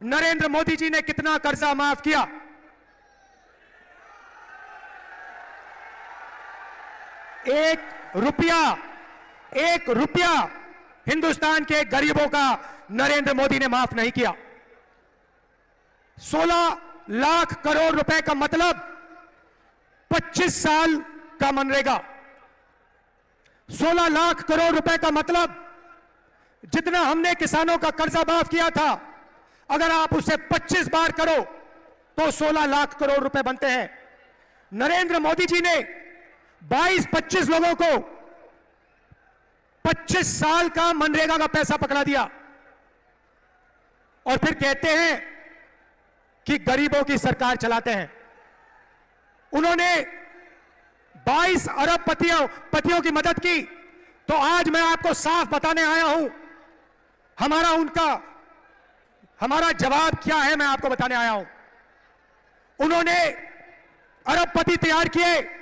नरेंद्र मोदी जी ने कितना कर्जा माफ किया? एक रुपया हिंदुस्तान के गरीबों का नरेंद्र मोदी ने माफ नहीं किया। 16 लाख करोड़ रुपए का मतलब 25 साल का मनरेगा। 16 लाख करोड़ रुपए का मतलब जितना हमने किसानों का कर्जा माफ किया था, अगर आप उसे 25 बार करो तो 16 लाख करोड़ रुपए बनते हैं। नरेंद्र मोदी जी ने 22-25 लोगों को 25 साल का मनरेगा का पैसा पकड़ा दिया और फिर कहते हैं कि गरीबों की सरकार चलाते हैं। उन्होंने 22 अरब पतियों की मदद की। तो आज मैं आपको साफ बताने आया हूं, हमारा जवाब क्या है, मैं आपको बताने आया हूं। उन्होंने अरबपति तैयार किए,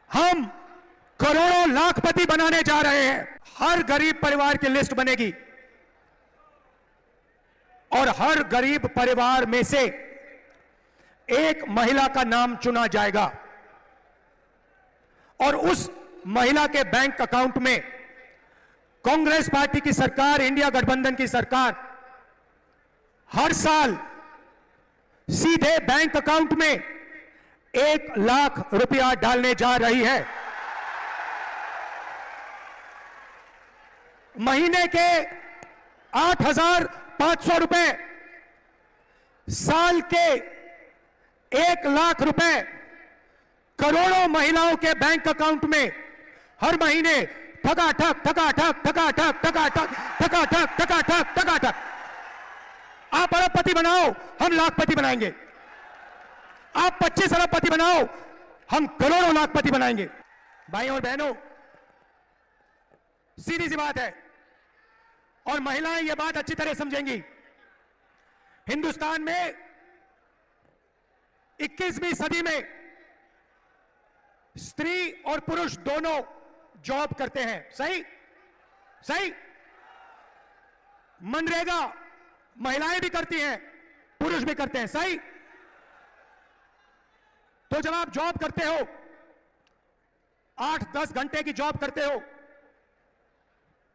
हम करोड़ों लाखपति बनाने जा रहे हैं। हर गरीब परिवार की लिस्ट बनेगी और हर गरीब परिवार में से एक महिला का नाम चुना जाएगा और उस महिला के बैंक अकाउंट में कांग्रेस पार्टी की सरकार, इंडिया गठबंधन की सरकार हर साल सीधे बैंक अकाउंट में 1 लाख रुपया डालने जा रही है। महीने के 8,500 रुपए, साल के 1 लाख रुपए करोड़ों महिलाओं के बैंक अकाउंट में हर महीने ठकाठक ठकाठक ठकाठक ठकाठक ठकाठक ठकाठक ठकाठक। आप अरबपति बनाओ, हम लाखपति बनाएंगे। आप 25 अरबपति बनाओ, हम करोड़ों लाखपति बनाएंगे। भाइयों और बहनों, सीधी सी बात है और महिलाएं यह बात अच्छी तरह समझेंगी। हिंदुस्तान में 21वीं सदी में स्त्री और पुरुष दोनों जॉब करते हैं। सही? मनरेगा महिलाएं भी करती हैं, पुरुष भी करते हैं। सही? तो जब आप जॉब करते हो, 8-10 घंटे की जॉब करते हो,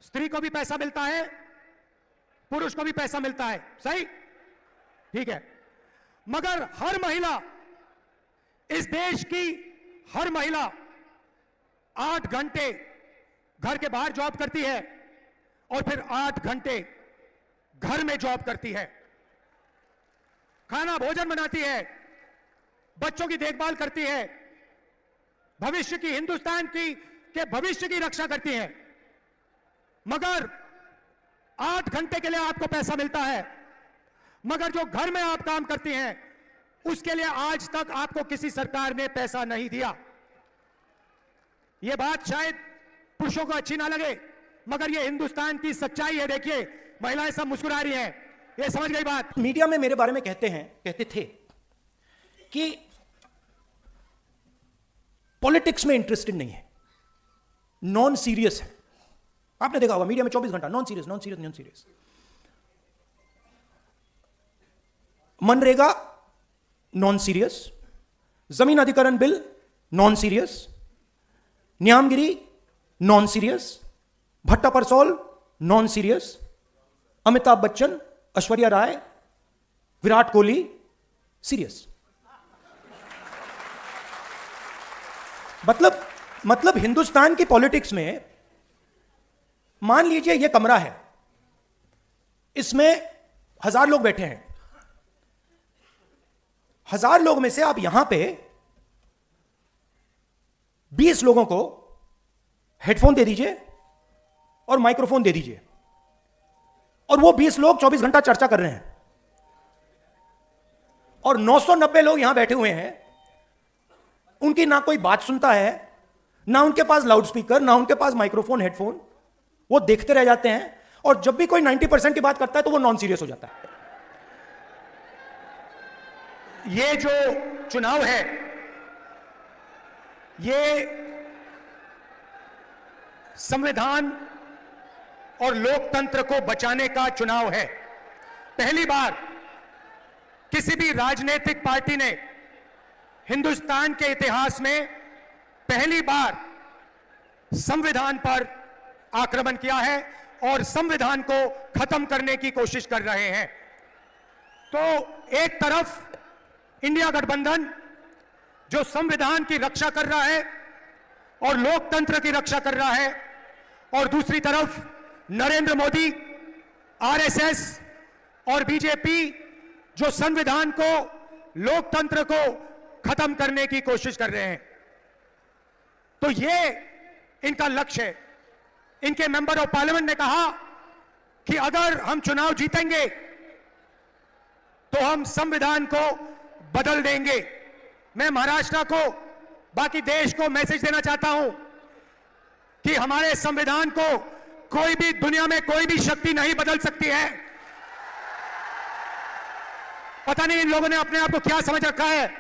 स्त्री को भी पैसा मिलता है, पुरुष को भी पैसा मिलता है। सही? ठीक है। मगर हर महिला, इस देश की हर महिला 8 घंटे घर के बाहर जॉब करती है और फिर 8 घंटे घर में जॉब करती है। खाना भोजन बनाती है, बच्चों की देखभाल करती है, भविष्य की, हिंदुस्तान के भविष्य की रक्षा करती है। मगर 8 घंटे के लिए आपको पैसा मिलता है, मगर जो घर में आप काम करती हैं उसके लिए आज तक आपको किसी सरकार ने पैसा नहीं दिया। यह बात शायद पुरुषों को अच्छी ना लगे, मगर यह हिंदुस्तान की सच्चाई है। देखिए, महिलाएं सब मुस्कुरा रही हैं, ये समझ गई बात। मीडिया में मेरे बारे में कहते थे कि पॉलिटिक्स में इंटरेस्टेड नहीं है, नॉन सीरियस है। आपने देखा होगा मीडिया में 24 घंटा non serious. MNREGA non serious, जमीन अधिकरण bill non serious, Niyamgiri non serious, Bhatta Parsaul non serious, Amitabh Bachchan, Aishwarya Rai, Virat Kohli serious. मतलब हिंदुस्तान की पॉलिटिक्स में मान लीजिए यह कमरा है, इसमें 1000 लोग बैठे हैं। 1000 लोग में से आप यहां पे 20 लोगों को हेडफोन दे दीजिए और माइक्रोफोन दे दीजिए और वो 20 लोग 24 घंटा चर्चा कर रहे हैं और 990 लोग यहां बैठे हुए हैं। उनकी ना कोई बात सुनता है, ना उनके पास लाउडस्पीकर, ना उनके पास माइक्रोफोन, हेडफोन। वो देखते रह जाते हैं और जब भी कोई 90% की बात करता है तो वो नॉन सीरियस हो जाता है। ये जो चुनाव है, ये संविधान और लोकतंत्र को बचाने का चुनाव है। पहली बार किसी भी राजनीतिक पार्टी ने हिंदुस्तान के इतिहास में पहली बार संविधान पर आक्रमण किया है और संविधान को खत्म करने की कोशिश कर रहे हैं। तो एक तरफ इंडिया गठबंधन जो संविधान की रक्षा कर रहा है और लोकतंत्र की रक्षा कर रहा है, और दूसरी तरफ नरेंद्र मोदी, आरएसएस और बीजेपी जो संविधान को, लोकतंत्र को खत्म करने की कोशिश कर रहे हैं। तो ये इनका लक्ष्य है। इनके मेंबर ऑफ पार्लियामेंट ने कहा कि अगर हम चुनाव जीतेंगे तो हम संविधान को बदल देंगे। मैं महाराष्ट्र को, बाकी देश को मैसेज देना चाहता हूं कि हमारे संविधान को कोई भी, दुनिया में कोई भी शक्ति नहीं बदल सकती है। पता नहीं इन लोगों ने अपने आप को क्या समझ रखा है।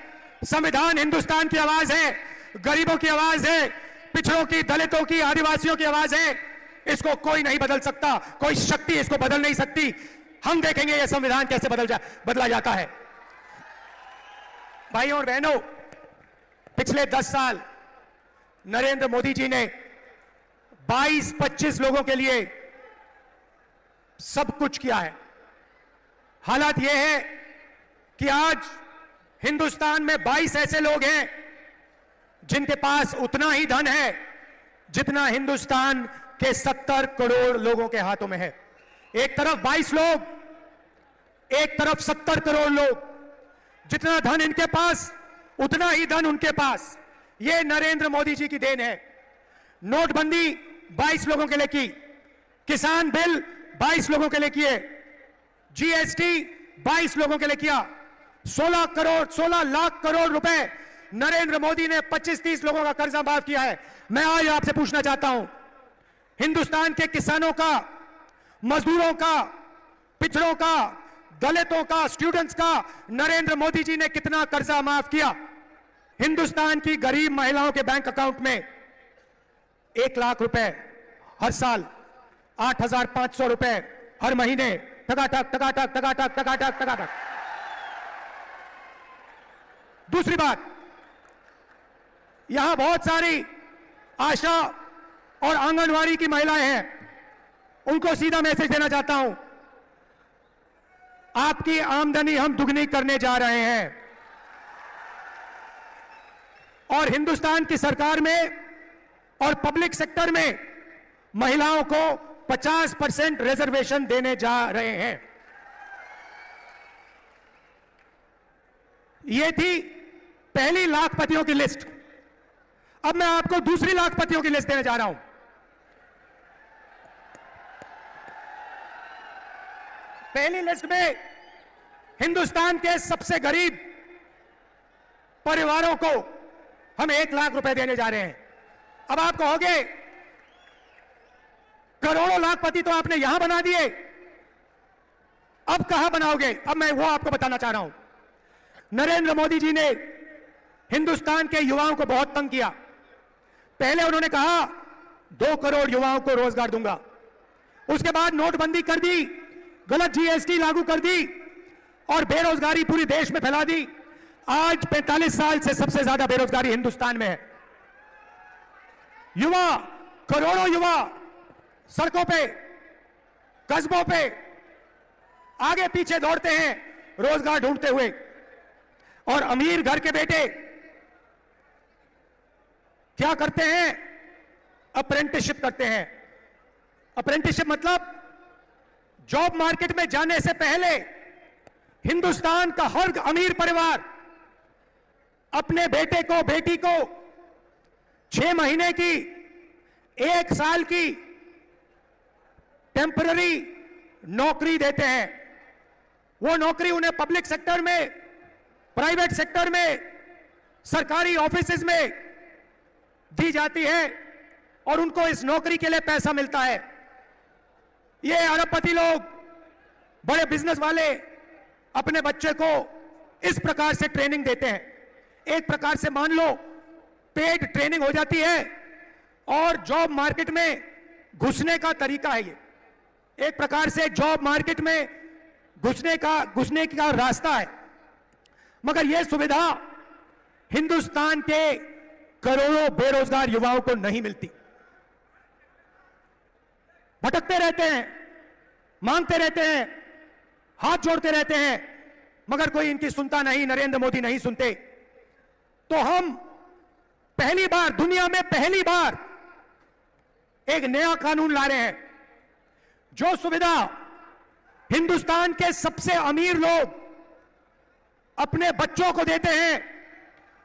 संविधान हिंदुस्तान की आवाज है, गरीबों की आवाज है, पिछड़ों की, दलितों की, आदिवासियों की आवाज है। इसको कोई नहीं बदल सकता, कोई शक्ति इसको बदल नहीं सकती। हम देखेंगे यह संविधान कैसे बदला जाता है। भाइयों और बहनों, पिछले 10 साल नरेंद्र मोदी जी ने 22-25 लोगों के लिए सब कुछ किया है। हालात यह है कि आज हिंदुस्तान में 22 ऐसे लोग हैं जिनके पास उतना ही धन है जितना हिंदुस्तान के 70 करोड़ लोगों के हाथों में है। एक तरफ 22 लोग, एक तरफ 70 करोड़ लोग। जितना धन इनके पास, उतना ही धन उनके पास। यह नरेंद्र मोदी जी की देन है। नोटबंदी 22 लोगों के लिए की, किसान बिल 22 लोगों के लिए किए, जीएसटी 22 लोगों के लिए किया, 16 लाख करोड़ रुपए नरेंद्र मोदी ने 25-30 लोगों का कर्जा माफ किया है। मैं आज आपसे पूछना चाहता हूं, हिंदुस्तान के किसानों का, मजदूरों का, पिछड़ों का, दलितों का, स्टूडेंट्स का नरेंद्र मोदी जी ने कितना कर्जा माफ किया? हिंदुस्तान की गरीब महिलाओं के बैंक अकाउंट में 1 लाख रुपए हर साल, 8,500 रुपए हर महीने, टकाटक टकाटक टकाटक टकाटक टकाटक। दूसरी बात, यहां बहुत सारी आशा और आंगनवाड़ी की महिलाएं हैं, उनको सीधा मैसेज देना चाहता हूं, आपकी आमदनी हम दुगनी करने जा रहे हैं। और हिंदुस्तान की सरकार में और पब्लिक सेक्टर में महिलाओं को 50% रिजर्वेशन देने जा रहे हैं। यह थी पहली लाखपतियों की लिस्ट। अब मैं आपको दूसरी लाखपतियों की लिस्ट देने जा रहा हूं। पहली लिस्ट में हिंदुस्तान के सबसे गरीब परिवारों को हम 1 लाख रुपए देने जा रहे हैं। अब आप कहोगे करोड़ों लाखपति तो आपने यहां बना दिए, अब कहां बनाओगे? अब मैं वो आपको बताना चाह रहा हूं। नरेंद्र मोदी जी ने हिंदुस्तान के युवाओं को बहुत तंग किया। पहले उन्होंने कहा 2 करोड़ युवाओं को रोजगार दूंगा, उसके बाद नोटबंदी कर दी, गलत जीएसटी लागू कर दी और बेरोजगारी पूरी देश में फैला दी। आज 45 साल से सबसे ज्यादा बेरोजगारी हिंदुस्तान में है। युवा, करोड़ों युवा सड़कों पे, कस्बों पे आगे पीछे दौड़ते हैं रोजगार ढूंढते हुए, और अमीर घर के बेटे क्या करते हैं? अप्रेंटिसशिप करते हैं। अप्रेंटिसशिप मतलब जॉब मार्केट में जाने से पहले हिंदुस्तान का हर अमीर परिवार अपने बेटे को, बेटी को 6 महीने की, 1 साल की टेम्पररी नौकरी देते हैं। वो नौकरी उन्हें पब्लिक सेक्टर में, प्राइवेट सेक्टर में, सरकारी ऑफिसेज में दी जाती है और उनको इस नौकरी के लिए पैसा मिलता है। ये अरबपति लोग, बड़े बिजनेस वाले अपने बच्चे को इस प्रकार से ट्रेनिंग देते हैं। एक प्रकार से मान लो पेड ट्रेनिंग हो जाती है और जॉब मार्केट में घुसने का तरीका है ये। एक प्रकार से जॉब मार्केट में घुसने का रास्ता है, मगर यह सुविधा हिंदुस्तान के करोड़ों बेरोजगार युवाओं को नहीं मिलती। भटकते रहते हैं, मांगते रहते हैं, हाथ जोड़ते रहते हैं, मगर कोई इनकी सुनता नहीं, नरेंद्र मोदी नहीं सुनते। तो हम पहली बार, दुनिया में पहली बार एक नया कानून ला रहे हैं, जो सुविधा हिंदुस्तान के सबसे अमीर लोग अपने बच्चों को देते हैं,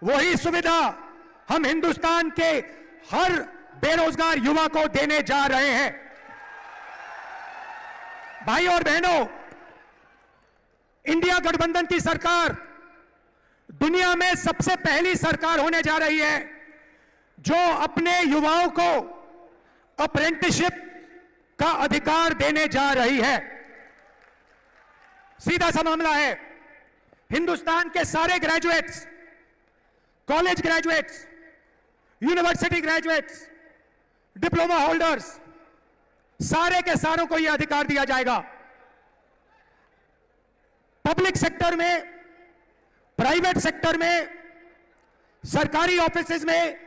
वही सुविधा हम हिंदुस्तान के हर बेरोजगार युवा को देने जा रहे हैं। भाई और बहनों, इंडिया गठबंधन की सरकार दुनिया में सबसे पहली सरकार होने जा रही है जो अपने युवाओं को अप्रेंटिसशिप का अधिकार देने जा रही है। सीधा सा मामला है, हिंदुस्तान के सारे graduates, college graduates, university graduates, diploma holders, सारे के सारों को यह अधिकार दिया जाएगा। पब्लिक सेक्टर में, प्राइवेट सेक्टर में, सरकारी ऑफिसेज में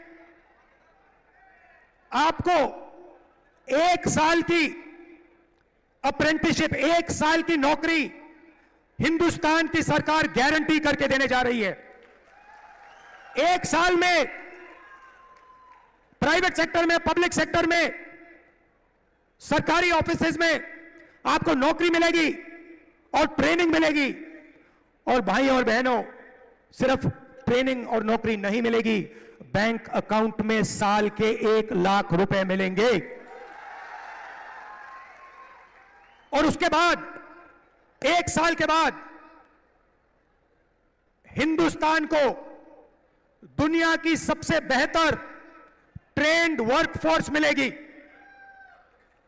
आपको 1 साल की अप्रेंटिसशिप, 1 साल की नौकरी हिंदुस्तान की सरकार गारंटी करके देने जा रही है। 1 साल में प्राइवेट सेक्टर में, पब्लिक सेक्टर में, सरकारी ऑफिसेज में आपको नौकरी मिलेगी और ट्रेनिंग मिलेगी। और भाई और बहनों, सिर्फ ट्रेनिंग और नौकरी नहीं मिलेगी, बैंक अकाउंट में साल के 1 लाख रुपए मिलेंगे। और उसके बाद 1 साल के बाद हिंदुस्तान को दुनिया की सबसे बेहतर ट्रेंड वर्कफोर्स मिलेगी।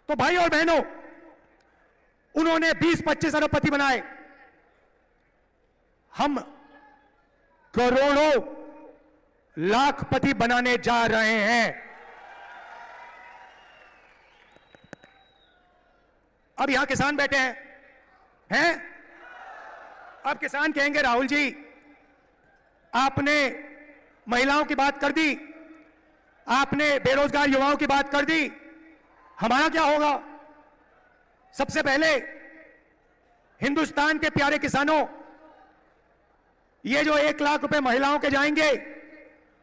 तो भाई और बहनों, उन्होंने 20-25 अरबपति बनाए, हम करोड़ों लाखपति बनाने जा रहे हैं। अब यहां किसान बैठे हैं? अब किसान कहेंगे, राहुल जी आपने महिलाओं की बात कर दी, आपने बेरोजगार युवाओं की बात कर दी, हमारा क्या होगा? सबसे पहले हिंदुस्तान के प्यारे किसानों, ये जो 1 लाख रुपए महिलाओं के जाएंगे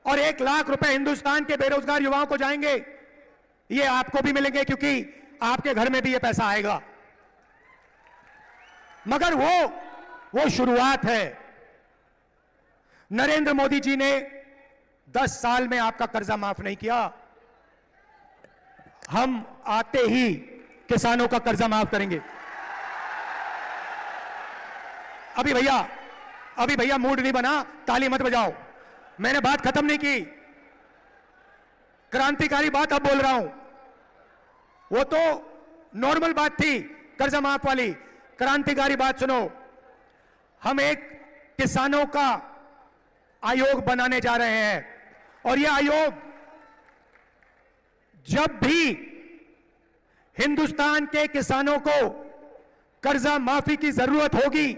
और 1 लाख रुपए हिंदुस्तान के बेरोजगार युवाओं को जाएंगे, ये आपको भी मिलेंगे क्योंकि आपके घर में भी ये पैसा आएगा। मगर वो शुरुआत है। नरेंद्र मोदी जी ने 10 साल में आपका कर्जा माफ नहीं किया, हम आते ही किसानों का कर्जा माफ करेंगे। अभी भैया मूड नहीं बना, ताली मत बजाओ, मैंने बात खत्म नहीं की। क्रांतिकारी बात अब बोल रहा हूं, वो तो नॉर्मल बात थी कर्जा माफ वाली, क्रांतिकारी बात सुनो। हम एक किसानों का आयोग बनाने जा रहे हैं, और यह आयोग जब भी हिंदुस्तान के किसानों को कर्जा माफी की जरूरत होगी,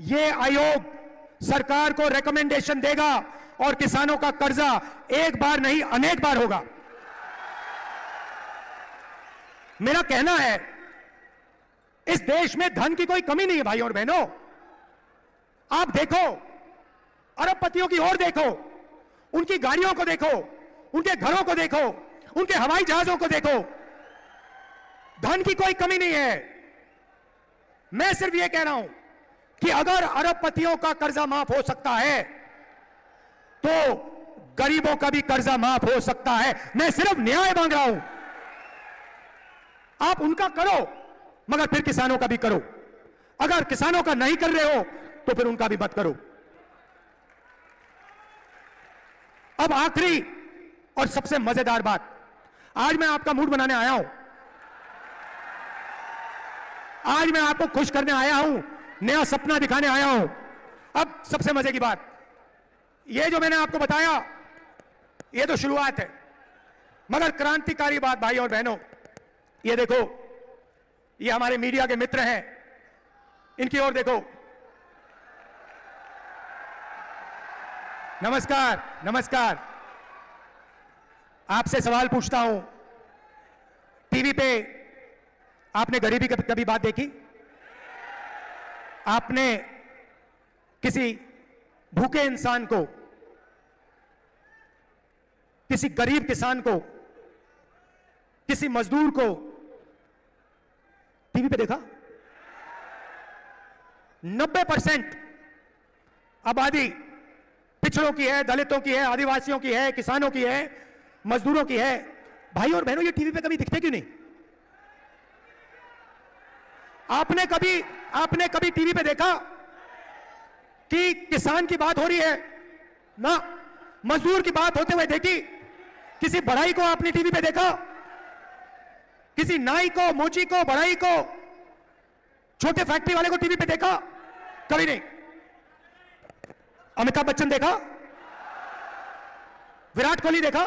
यह आयोग सरकार को रिकमेंडेशन देगा और किसानों का कर्जा एक बार नहीं अनेक बार होगा। मेरा कहना है, इस देश में धन की कोई कमी नहीं है भाई और बहनों। आप देखो, अरबपतियों की ओर देखो, उनकी गाड़ियों को देखो, उनके घरों को देखो, उनके हवाई जहाजों को देखो, धन की कोई कमी नहीं है। मैं सिर्फ यह कह रहा हूं कि अगर अरबपतियों का कर्जा माफ हो सकता है तो गरीबों का भी कर्जा माफ हो सकता है। मैं सिर्फ न्याय मांग रहा हूं, आप उनका करो मगर फिर किसानों का भी करो। अगर किसानों का नहीं कर रहे हो तो फिर उनका भी मत करो। अब आखिरी और सबसे मजेदार बात, आज मैं आपका मूड बनाने आया हूं, आज मैं आपको खुश करने आया हूं, नया सपना दिखाने आया हूं। अब सबसे मजे की बात, ये जो मैंने आपको बताया ये तो शुरुआत है, मगर क्रांतिकारी बात भाई और बहनों, ये देखो, ये हमारे मीडिया के मित्र हैं, इनकी ओर देखो। नमस्कार, नमस्कार। आपसे सवाल पूछता हूं, टीवी पे आपने गरीबी की कभी बात देखी? आपने किसी भूखे इंसान को, किसी गरीब किसान को, किसी मजदूर को टीवी पे देखा? 90% आबादी पिछड़ों की है, दलितों की है, आदिवासियों की है, किसानों की है, मजदूरों की है। भाई और बहनों, ये टीवी पे कभी दिखते क्यों नहीं? आपने कभी टीवी पे देखा कि किसान की बात हो रही है? ना। मजदूर की बात होते हुए देखी? किसी बढ़ाई को आपने टीवी पे देखा? किसी नाई को, मोची को, बढ़ाई को, छोटे फैक्ट्री वाले को टीवी पे देखा? कभी नहीं। अमिताभ बच्चन देखा? विराट कोहली देखा?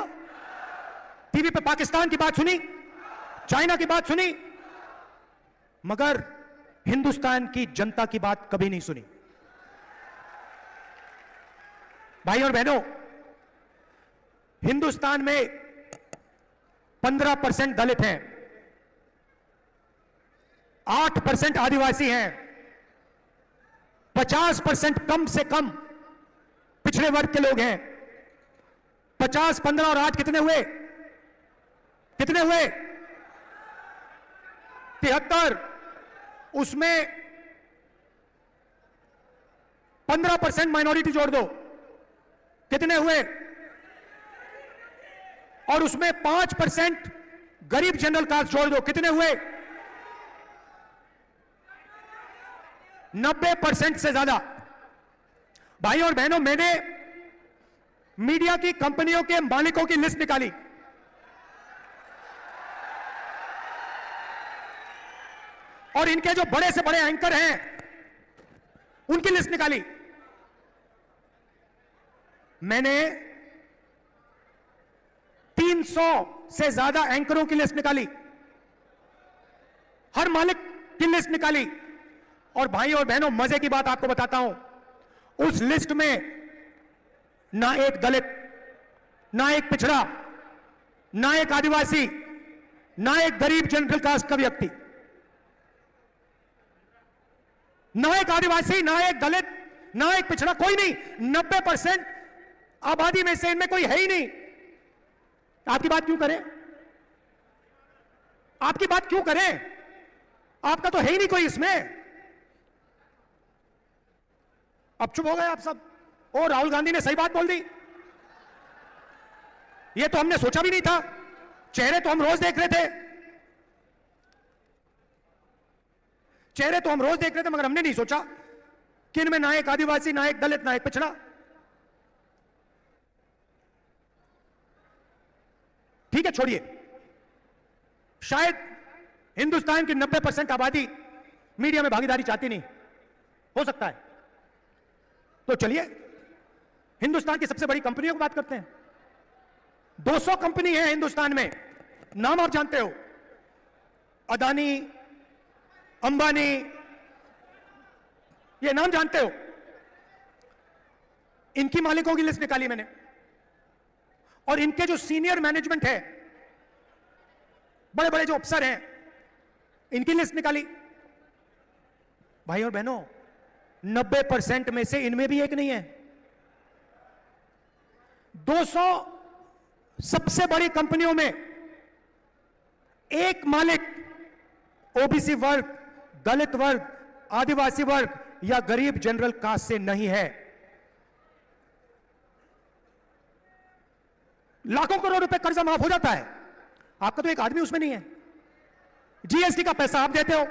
टीवी पे पाकिस्तान की बात सुनी, चाइना की बात सुनी, मगर हिंदुस्तान की जनता की बात कभी नहीं सुनी। भाई और बहनों, हिंदुस्तान में 15% दलित हैं, 8% आदिवासी हैं, 50% कम से कम पिछड़े वर्ग के लोग हैं। 50, 15 और 8 कितने हुए? कितने हुए? 73। उसमें 15% माइनॉरिटी जोड़ दो, कितने हुए? और उसमें 5% गरीब जनरल कास्ट जोड़ दो, कितने हुए? 90% से ज्यादा। भाई और बहनों, मैंने मीडिया की कंपनियों के मालिकों की लिस्ट निकाली। और इनके जो बड़े से बड़े एंकर हैं, उनकी लिस्ट निकाली। मैंने 300 से ज्यादा एंकरों की लिस्ट निकाली, हर मालिक की लिस्ट निकाली। और भाई और बहनों, मजे की बात आपको बताता हूं, उस लिस्ट में ना एक दलित, ना एक पिछड़ा, ना एक आदिवासी, ना एक गरीब जनरल कास्ट का व्यक्ति, ना एक आदिवासी, ना एक दलित, ना एक पिछड़ा, कोई नहीं। 90% आबादी में से इनमें कोई है ही नहीं। आपकी बात क्यों करें? आपकी बात क्यों करें? आपका तो है ही नहीं कोई इसमें। अब चुप हो गए आप सब। ओ, राहुल गांधी ने सही बात बोल दी। ये तो हमने सोचा भी नहीं था। चेहरे तो हम रोज देख रहे थे, चेहरे तो हम रोज देख रहे थे, मगर हमने नहीं सोचा कि इनमें ना एक आदिवासी, ना एक दलित, ना एक पिछड़ा। ठीक है, छोड़िए। शायद हिंदुस्तान की 90% आबादी मीडिया में भागीदारी चाहती नहीं, हो सकता है। तो चलिए हिंदुस्तान की सबसे बड़ी कंपनियों की बात करते हैं। 200 कंपनी है हिंदुस्तान में, नाम आप जानते हो, अदानी, अंबानी, ये नाम जानते हो। इनकी मालिकों की लिस्ट निकाली मैंने, और इनके जो सीनियर मैनेजमेंट है, बड़े बड़े जो अफसर हैं, इनकी लिस्ट निकाली। भाई और बहनों, 90% में से इनमें भी एक नहीं है। 200 सबसे बड़ी कंपनियों में एक मालिक ओबीसी वर्ग, दलित वर्ग, आदिवासी वर्ग या गरीब जनरल कास्ट से नहीं है। लाखों करोड़ रुपए कर्जा माफ हो जाता है, आपका तो एक आदमी उसमें नहीं है। जीएसटी का पैसा आप देते हो,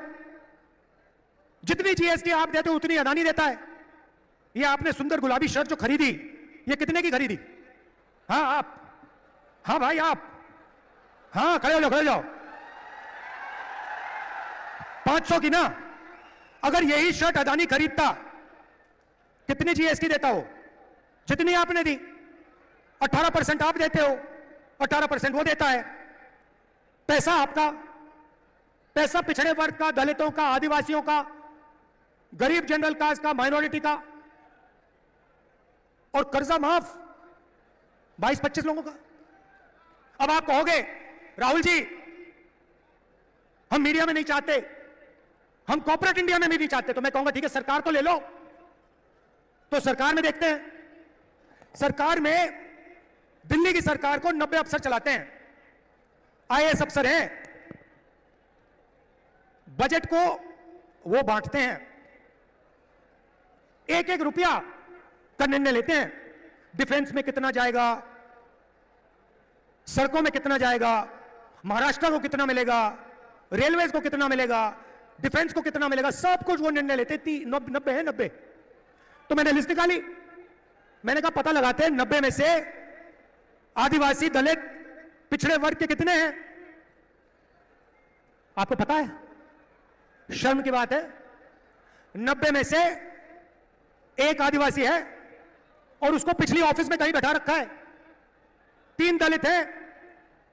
जितनी जीएसटी आप देते हो उतनी अदानी देता है। ये आपने सुंदर गुलाबी शर्ट जो खरीदी, ये कितने की खरीदी? हाँ आप, हाँ भाई आप, हाँ खड़े हो जाओ, खड़े हो जाओ। 500 की ना। अगर यही शर्ट अदानी खरीदता, कितनी जीएसटी देता हो? जितनी आपने दी। 18% आप देते हो, 18% वो देता है। पैसा आपका, पैसा पिछड़े वर्ग का, दलितों का, आदिवासियों का, गरीब जनरल कास्ट का, माइनॉरिटी का, और कर्जा माफ 22-25 लोगों का। अब आप कहोगे राहुल जी हम मीडिया में नहीं चाहते, हम कॉर्पोरेट इंडिया में भी नहीं चाहते, तो मैं कहूंगा ठीक है सरकार तो ले लो। तो सरकार में देखते हैं, सरकार में दिल्ली की सरकार को 90 अफसर चलाते हैं, आईएएस अफसर हैं, बजट को वो बांटते हैं, एक एक रुपया का निर्णय लेते हैं, डिफेंस में कितना जाएगा, सड़कों में कितना जाएगा, महाराष्ट्र को कितना मिलेगा, रेलवेज को कितना मिलेगा, डिफेंस को कितना मिलेगा, सब कुछ वो निर्णय लेते। 90 है 90। तो मैंने लिस्ट निकाली, मैंने कहा पता लगाते हैं 90 में से आदिवासी, दलित, पिछड़े वर्ग के कितने हैं। आपको पता है, शर्म की बात है, 90 में से एक आदिवासी है और उसको पिछली ऑफिस में कहीं बैठा रखा है, 3 दलित हैं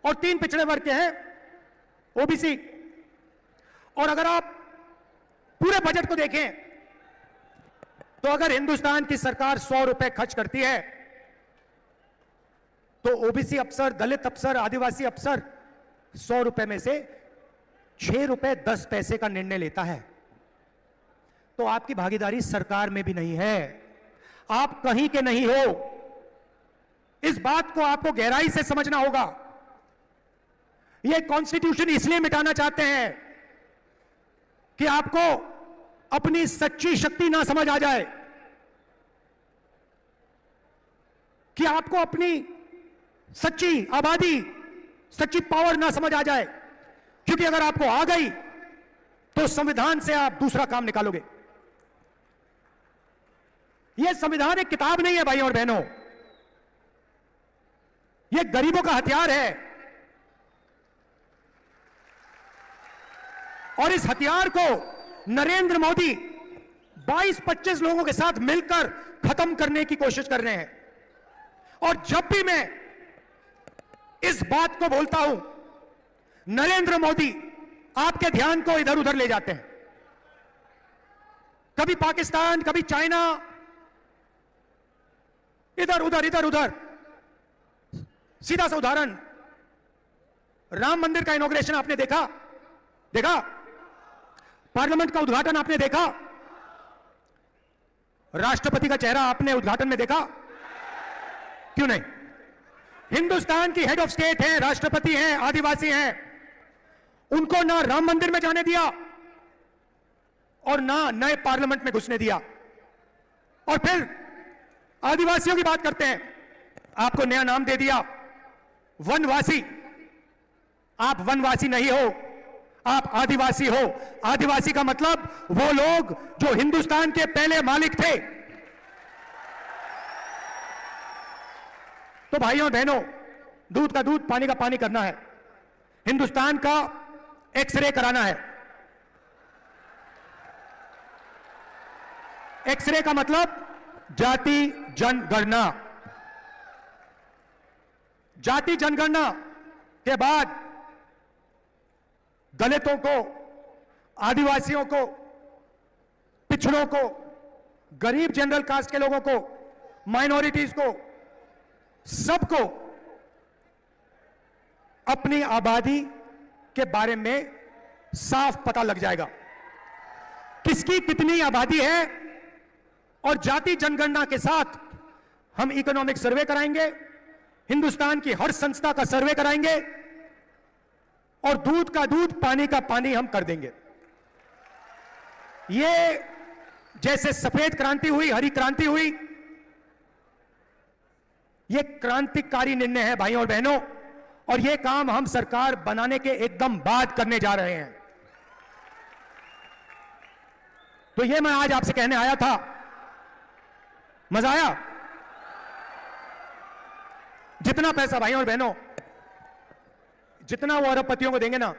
और 3 पिछड़े वर्ग के हैं, ओबीसी। और अगर आप पूरे बजट को देखें तो अगर हिंदुस्तान की सरकार 100 रुपए खर्च करती है तो ओबीसी अफसर, दलित अफसर, आदिवासी अफसर 100 रुपए में से 6 रुपए 10 पैसे का निर्णय लेता है। तो आपकी भागीदारी सरकार में भी नहीं है, आप कहीं के नहीं हो। इस बात को आपको गहराई से समझना होगा। यह कॉन्स्टिट्यूशन इसलिए मिटाना चाहते हैं कि आपको अपनी सच्ची शक्ति ना समझ आ जाए, कि आपको अपनी सच्ची आबादी, सच्ची पावर ना समझ आ जाए, क्योंकि अगर आपको आ गई तो संविधान से आप दूसरा काम निकालोगे। यह संविधान एक किताब नहीं है भाइयों और बहनों, यह गरीबों का हथियार है और इस हथियार को नरेंद्र मोदी 22-25 लोगों के साथ मिलकर खत्म करने की कोशिश कर रहे हैं। और जब भी मैं इस बात को बोलता हूं, नरेंद्र मोदी आपके ध्यान को इधर उधर ले जाते हैं, कभी पाकिस्तान, कभी चाइना, इधर उधर इधर उधर। सीधा सा उदाहरण, राम मंदिर का इनॉग्रेशन आपने देखा? पार्लियामेंट का उद्घाटन आपने देखा? राष्ट्रपति का चेहरा आपने उद्घाटन में देखा? क्यों नहीं? हिंदुस्तान की हेड ऑफ स्टेट है, राष्ट्रपति हैं, आदिवासी हैं, उनको ना राम मंदिर में जाने दिया और ना नए पार्लियामेंट में घुसने दिया। और फिर आदिवासियों की बात करते हैं, आपको नया नाम दे दिया, वनवासी। आप वनवासी नहीं हो, आप आदिवासी हो। आदिवासी का मतलब वो लोग जो हिंदुस्तान के पहले मालिक थे। तो भाइयों और बहनों, दूध का दूध, पानी का पानी करना है। हिंदुस्तान का एक्सरे कराना है। एक्सरे का मतलब जाति जनगणना। जाति जनगणना के बाद दलितों को, आदिवासियों को, पिछड़ों को, गरीब जनरल कास्ट के लोगों को, माइनॉरिटीज को, सबको अपनी आबादी के बारे में साफ पता लग जाएगा, किसकी कितनी आबादी है। और जाति जनगणना के साथ हम इकोनॉमिक सर्वे कराएंगे, हिंदुस्तान की हर संस्था का सर्वे कराएंगे और दूध का दूध, पानी का पानी हम कर देंगे। ये जैसे सफेद क्रांति हुई, हरी क्रांति हुई, ये क्रांतिकारी निर्णय है भाइयों और बहनों। और ये काम हम सरकार बनाने के एकदम बाद करने जा रहे हैं। तो ये मैं आज आपसे कहने आया था। मजा आया? जितना पैसा भाइयों और बहनों, जितना वो अरबपतियों को देंगे ना,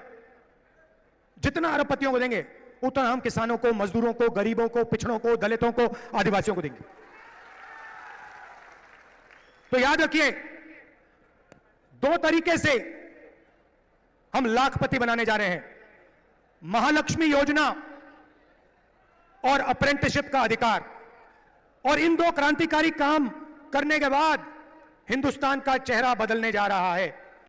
जितना अरबपतियों को देंगे, उतना हम किसानों को, मजदूरों को, गरीबों को, पिछड़ों को, दलितों को, आदिवासियों को देंगे। तो याद रखिए, 2 तरीके से हम लाखपति बनाने जा रहे हैं। महालक्ष्मी योजना और अप्रेंटिसशिप का अधिकार। और इन दो क्रांतिकारी काम करने के बाद हिंदुस्तान का चेहरा बदलने जा रहा है।